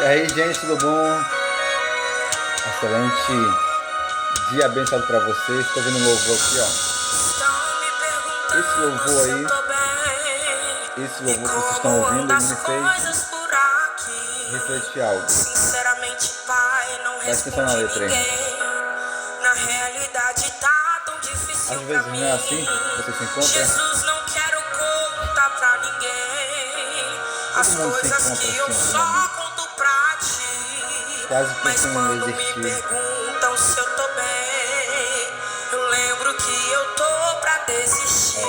E aí, gente, tudo bom? Excelente dia abençoado para vocês. Estou vendo um louvor aqui, ó. Esse louvor aí, esse louvor que vocês estão ouvindo, ele me fez refletir algo. Sinceramente, pai, não Presta atenção na letra aí. Na realidade tá tão difícil Às vezes pra não é assim que você se encontra. Jesus, não quero contar pra ninguém as Todo mundo se coisas encontra que eu assim, só conto pra ti. quase Mas pensando quando em me existir. perguntam se eu tô bem, eu lembro que eu tô pra desistir.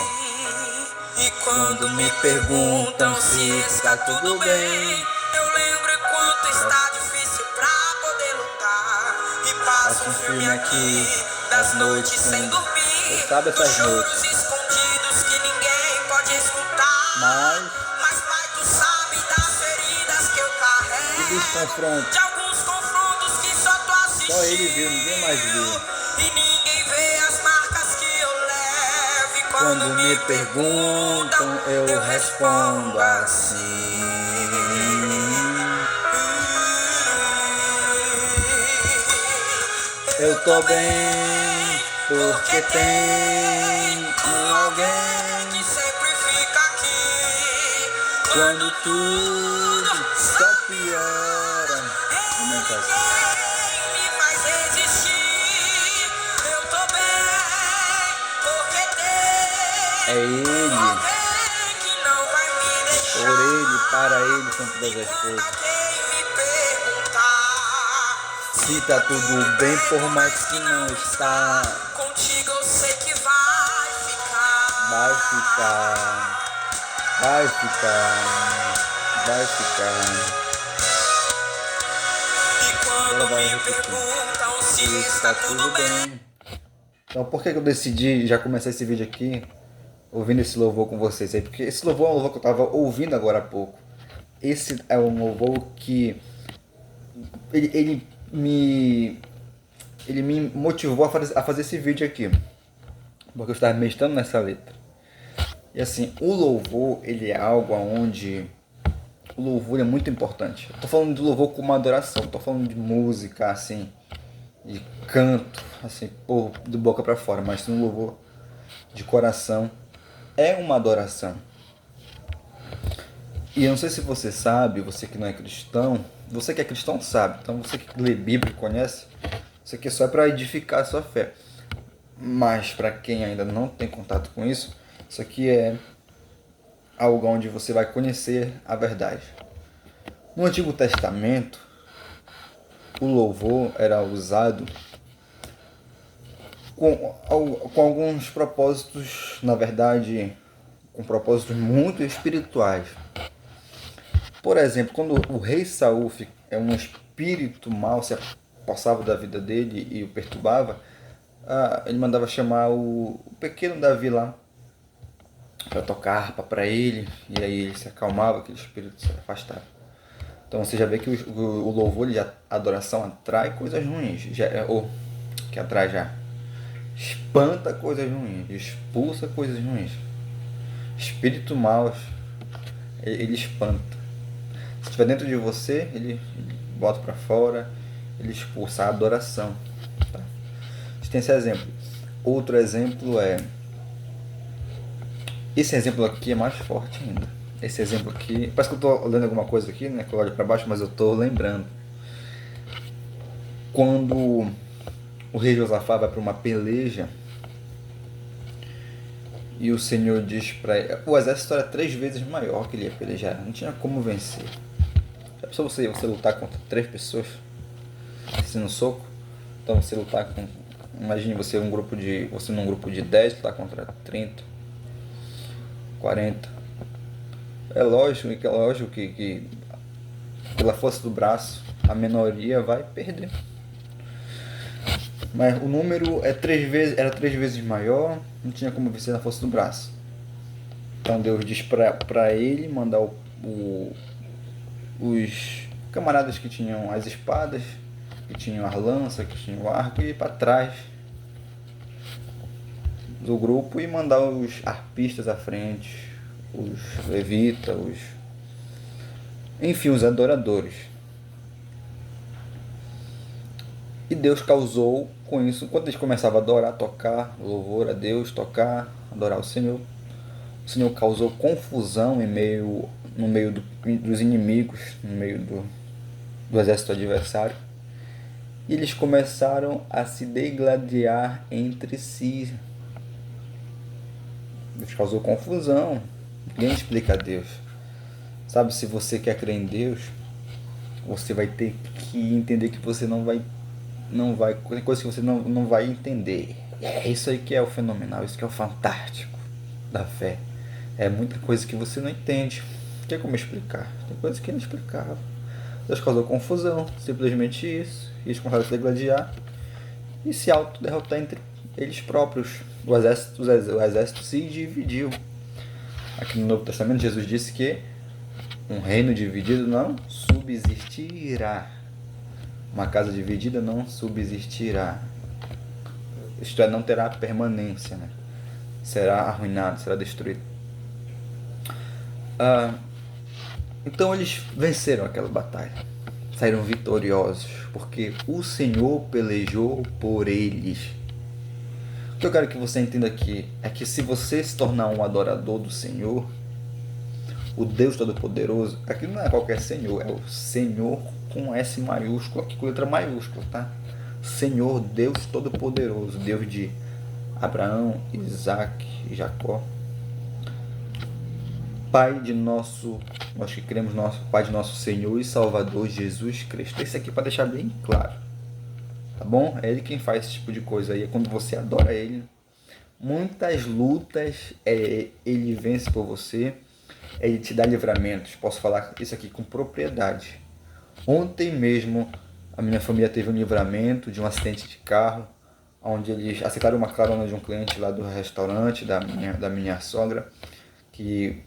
E quando me perguntam se está tudo bem, eu lembro quanto está difícil pra poder lutar. E passo um filme aqui das noites sem dormir, sabe essas dos choros noites, escondidos que ninguém pode escutar. Mas pai, tu sabe das feridas que eu carrego, de alguns confrontos que só tu assistiu. só ele viu, ninguém mais viu. E ninguém vê as marcas que eu levo. E Quando me perguntam, eu respondo assim. Eu tô bem, porque tem alguém que sempre fica aqui quando tudo só piora. Aumenta aqui. Quem me faz resistir? Eu tô bem, porque tem É ele, alguém que não vai me deixar. por ele, para ele são todas as Quando coisas. alguém me perguntar Se tá tudo bem, por mais que não está, contigo, eu sei que vai ficar. vai ficar, vai ficar, vai ficar. E quando Vai me repetir. perguntam se E está tá tudo bem, Então, por que eu decidi já começar esse vídeo aqui, ouvindo esse louvor com vocês aí? Porque esse louvor é um louvor que eu tava ouvindo agora há pouco. Esse é um louvor que ele me motivou a fazer esse vídeo aqui, porque eu estava meditando nessa letra. E assim, o louvor, ele é algo onde o louvor é muito importante. Eu tô falando de louvor como uma adoração, tô falando de música, assim, de canto, assim, de boca para fora, mas um louvor de coração é uma adoração. E eu não sei se você sabe, você que não é cristão, você que é cristão sabe, então você que lê Bíblia, conhece, isso aqui só é para edificar a sua fé. Mas para quem ainda não tem contato com isso, isso aqui é algo onde você vai conhecer a verdade. No Antigo Testamento, o louvor era usado com alguns propósitos, na verdade, com propósitos muito espirituais. Por exemplo, quando o rei Saul é um espírito mau se apossava da vida dele e o perturbava, ele mandava chamar o pequeno Davi lá para tocar harpa para ele, e aí ele se acalmava, aquele espírito se afastava. Então você já vê que o louvor, a adoração atrai coisas ruins, ou que atrai já, espanta coisas ruins, expulsa coisas ruins. Espírito mau, ele espanta. Se estiver dentro de você, ele bota para fora, ele expulsa a adoração. Tá? Tem esse exemplo. Outro exemplo é... Esse exemplo aqui é mais forte ainda. Esse exemplo aqui... Parece que eu estou lendo alguma coisa aqui, né? Que eu olho para baixo, mas eu estou lembrando. Quando o rei Josafá vai para uma peleja e o Senhor diz para ele... O exército era 3 vezes maior que ele ia pelejar. Não tinha como vencer. Já pensou você lutar contra 3 pessoas? Assim no soco? Então você lutar com... Imagine você num grupo de 10 lutar contra 30, 40. É lógico que pela força do braço a minoria vai perder. Mas o número era 3 vezes maior, não tinha como vencer na força do braço. Então Deus diz para ele mandar os camaradas que tinham as espadas, que tinham as lanças, que tinham o arco, e ir para trás do grupo e mandar os arpistas à frente, os levitas, enfim, os adoradores. E Deus causou com isso, quando eles começavam a adorar, tocar louvor a Deus, tocar, adorar o Senhor causou confusão no meio dos inimigos, no meio do exército adversário. E eles começaram a se degladiar entre si. Deus causou confusão. Ninguém explica a Deus. Sabe, se você quer crer em Deus, você vai ter que entender que você não vai, tem coisa que você não vai entender. É isso aí que é o fenomenal, isso que é o fantástico da fé. É muita coisa que você não entende. Não tem como explicar. Tem coisas que é inexplicável. Deus causou confusão, simplesmente isso. Eles começaram a se degladiar e se autoderrotar entre eles próprios. O exército se dividiu. Aqui no Novo Testamento, Jesus disse que um reino dividido não subsistirá. Uma casa dividida não subsistirá. Isto é, não terá permanência, né? Será arruinado, será destruído. Então eles venceram aquela batalha. Saíram vitoriosos, porque o Senhor pelejou por eles. O que eu quero que você entenda aqui é que se você se tornar um adorador do Senhor, o Deus Todo-Poderoso, aqui não é qualquer Senhor, é o Senhor com S maiúsculo, aqui com letra maiúscula, tá? Senhor, Deus Todo-Poderoso, Deus de Abraão, Isaac e Jacó. Pai de nosso, nós que cremos, Pai de nosso Senhor e Salvador Jesus Cristo. Esse aqui para deixar bem claro, tá bom? É Ele quem faz esse tipo de coisa aí. É quando você adora Ele, muitas lutas Ele vence por você, Ele te dá livramentos. Posso falar isso aqui com propriedade. Ontem mesmo a minha família teve um livramento de um acidente de carro, onde eles aceitaram uma carona de um cliente lá do restaurante da minha sogra, que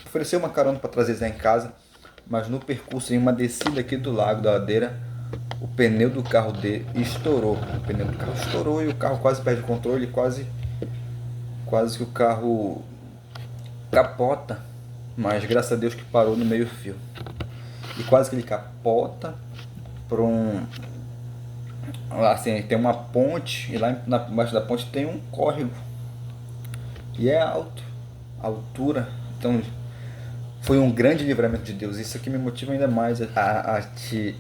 ofereceu uma carona para trazer eles em casa, mas no percurso, em uma descida aqui do lago da ladeira, o pneu do carro dele estourou. O pneu do carro estourou e o carro quase perde o controle, quase que o carro capota, mas graças a Deus que parou no meio fio. E quase que ele capota por assim, tem uma ponte e lá embaixo da ponte tem um córrego. E é alto. Altura, então foi um grande livramento de Deus. Isso aqui me motiva ainda mais a te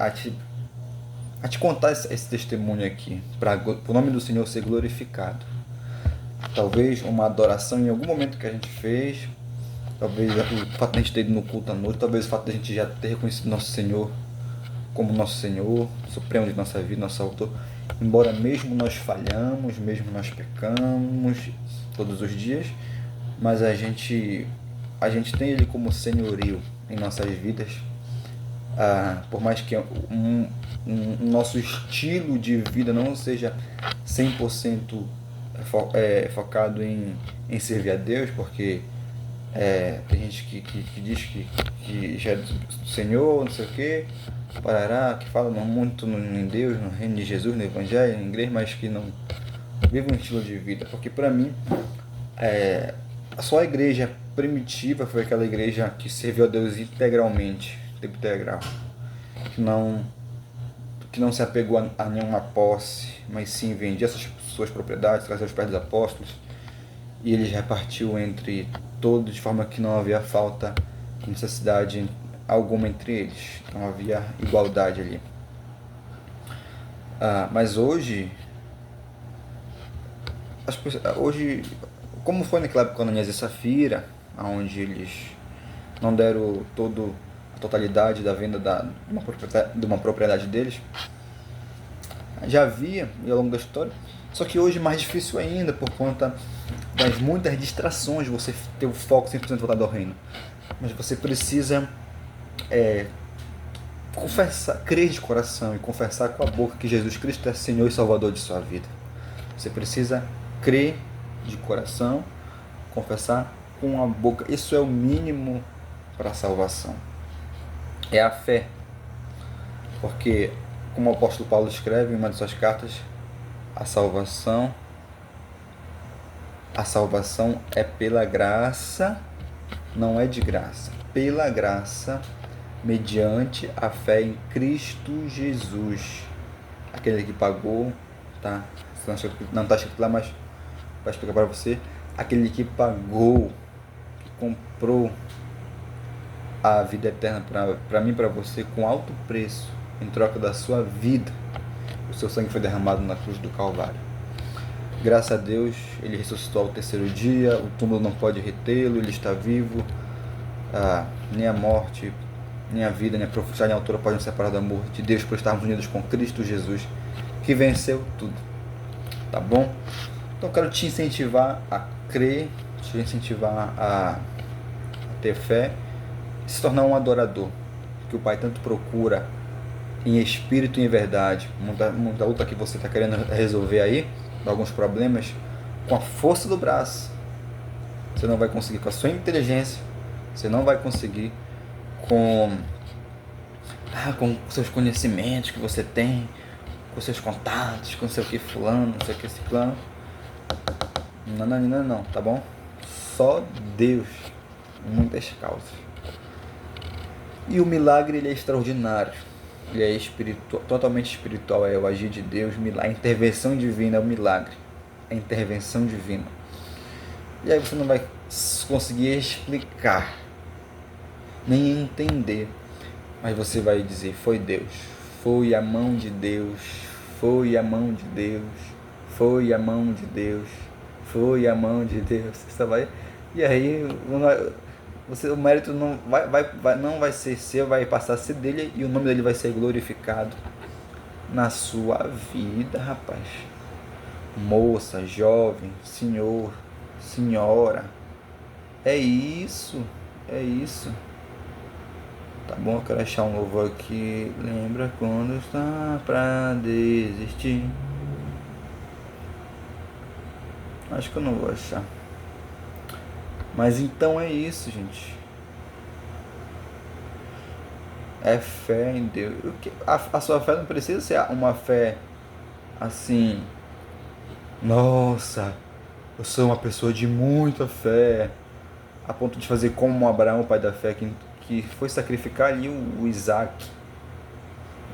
contar esse testemunho aqui, para o nome do Senhor ser glorificado. Talvez uma adoração em algum momento que a gente fez, talvez o fato de a gente ter ido no culto à noite, talvez o fato de a gente já ter reconhecido nosso Senhor como nosso Senhor, Supremo de nossa vida, nosso Autor. Embora mesmo nós falhamos, mesmo nós pecamos todos os dias, mas a gente tem Ele como senhorio em nossas vidas. Por mais que nosso estilo de vida não seja 100% focado em servir a Deus, porque tem gente que diz que já é do Senhor, não sei o que, parará, que fala muito em Deus, no reino de Jesus, no Evangelho, na igreja, mas que não vive um estilo de vida. Porque para mim, só a igreja primitiva foi aquela igreja que serviu a Deus integralmente, tempo integral, que não se apegou a nenhuma posse, mas sim vendia suas propriedades, trazia os pés dos apóstolos, e ele repartiu entre todos, de forma que não havia falta, necessidade alguma entre eles, não havia igualdade ali. Mas hoje, como foi naquela época com Ananias e Safira, onde eles não deram a totalidade da venda de uma propriedade deles, já havia, e ao longo da história, só que hoje é mais difícil ainda, por conta das muitas distrações, você ter o foco 100% voltado ao reino. Mas você precisa confessar, crer de coração e confessar com a boca que Jesus Cristo é Senhor e Salvador de sua vida. Você precisa crer de coração, confessar com a boca. Isso é o mínimo para a salvação. É a fé. Porque, como o apóstolo Paulo escreve em uma de suas cartas, a salvação é pela graça, não é de graça. Pela graça, mediante a fé em Cristo Jesus. aquele que pagou, tá? Não está escrito lá, mas vai explicar para você. Aquele que pagou, que comprou a vida eterna para mim e para você com alto preço, em troca da sua vida. O seu sangue foi derramado na cruz do Calvário. Graças a Deus, ele ressuscitou ao terceiro dia, o túmulo não pode retê-lo, ele está vivo. Nem a morte, nem a vida, nem a profundidade, nem a altura podem nos separar do amor de Deus por estarmos unidos com Cristo Jesus, que venceu tudo. Tá bom? Então eu quero te incentivar a crer, te incentivar a ter fé, se tornar um adorador, que o Pai tanto procura em espírito e em verdade. Muita luta que você está querendo resolver aí, alguns problemas, com a força do braço. Você não vai conseguir com a sua inteligência, você não vai conseguir com seus conhecimentos que você tem, com seus contatos, com seu que fulano, não sei o que ciclano. Não, tá bom? Só Deus, muitas causas. E o milagre, ele é extraordinário. Ele é totalmente espiritual, é o agir de Deus, a intervenção divina é o milagre, a intervenção divina. E aí você não vai conseguir explicar, nem entender, mas você vai dizer, foi Deus, foi a mão de Deus, foi a mão de Deus, foi a mão de Deus, foi a mão de Deus. Você vai, e aí o mérito não vai ser seu, vai passar a ser dele, e o nome dele vai ser glorificado na sua vida, rapaz. Moça, jovem, senhor, senhora, é isso. Tá bom, eu quero achar um louvor aqui. Lembra quando está pra desistir? Acho que eu não vou achar. Mas então é isso, gente. É fé em Deus. A sua fé não precisa ser uma fé assim, nossa, eu sou uma pessoa de muita fé, a ponto de fazer como Abraão, o pai da fé, que foi sacrificar ali o Isaac,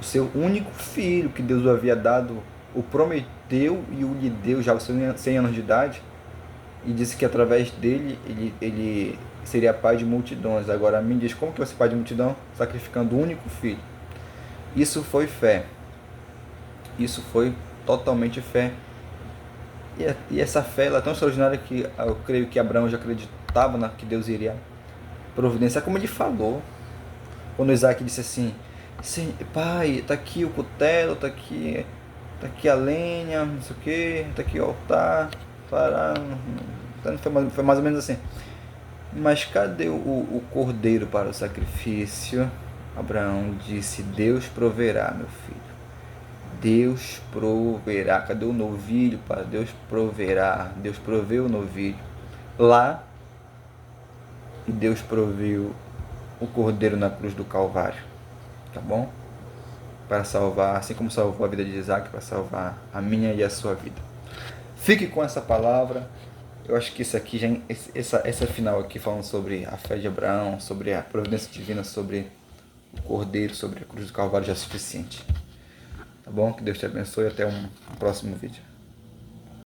o seu único filho que Deus o havia dado, o prometeu e o lhe deu já aos 100 anos de idade, e disse que através dele ele seria pai de multidões. Agora me diz, como que vai ser pai de multidão? Sacrificando o único filho. Isso foi fé. Isso foi totalmente fé. E essa fé ela é tão extraordinária que eu creio que Abraão já acreditava que Deus iria providenciar, como ele falou. Quando Isaac disse assim, pai, está aqui o cutelo, está aqui a lenha, não sei o que, está aqui o altar. Foi mais ou menos assim. Mas cadê o cordeiro para o sacrifício? Abraão disse, Deus proverá, meu filho. Deus proverá. Cadê o novilho? Para Deus proverá. Deus proveu o novilho lá, e Deus proveu o cordeiro na cruz do Calvário. Tá bom? Para salvar, assim como salvou a vida de Isaac, para salvar a minha e a sua vida. Fique com essa palavra. Eu acho que isso aqui, essa final aqui falando sobre a fé de Abraão, sobre a providência divina, sobre o cordeiro, sobre a cruz do Calvário já é suficiente. Tá bom? Que Deus te abençoe e até um próximo vídeo.